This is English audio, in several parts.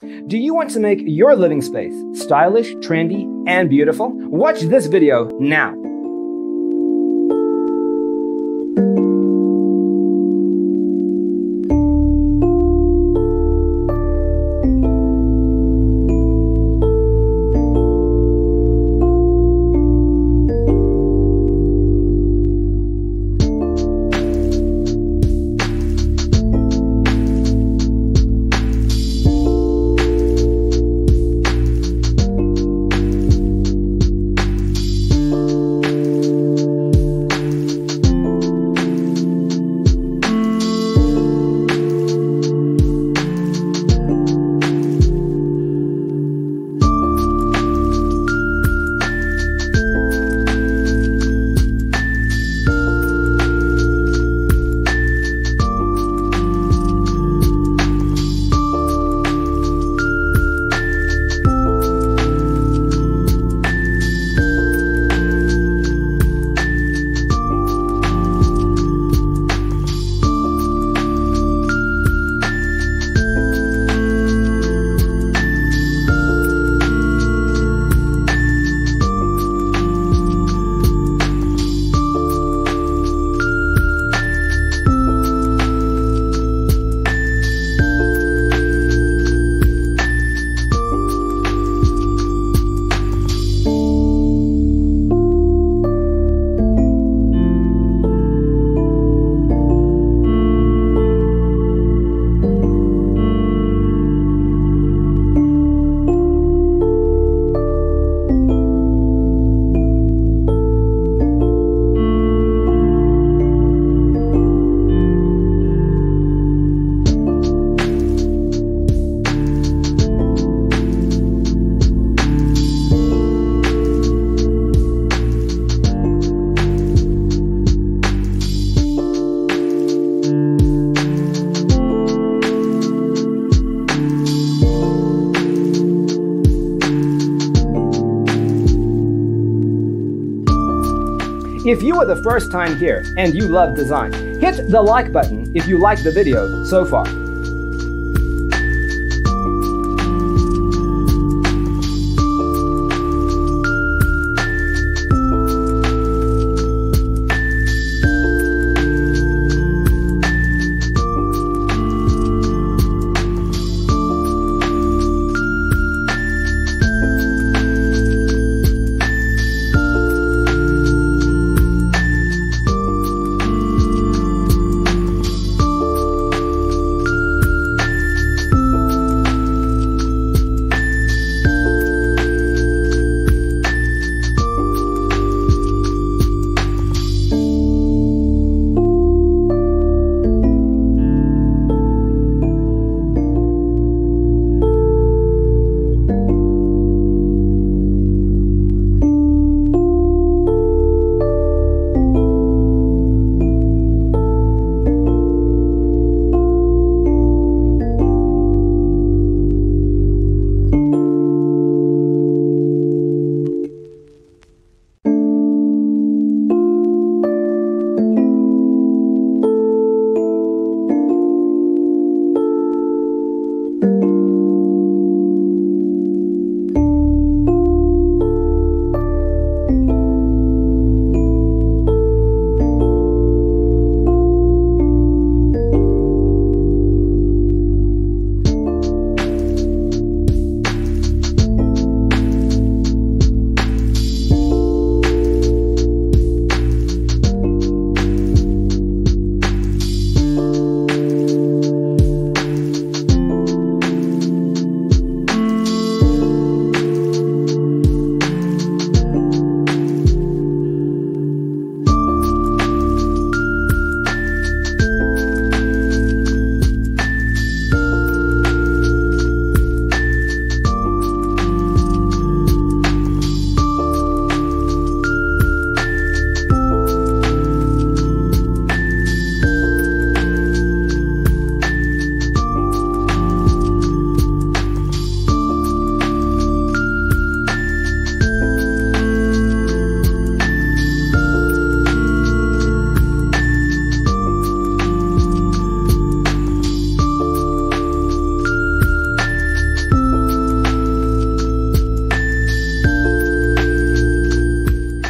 Do you want to make your living space stylish, trendy, and beautiful? Watch this video now. If you are the first time here and you love design, hit the like button if you like the video so far.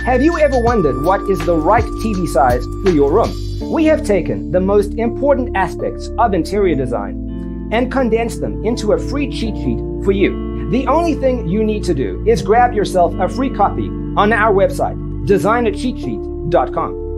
Have you ever wondered what is the right TV size for your room? We have taken the most important aspects of interior design and condensed them into a free cheat sheet for you. The only thing you need to do is grab yourself a free copy on our website, designercheatsheet.com.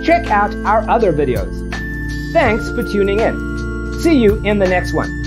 Check out our other videos. Thanks for tuning in. See you in the next one.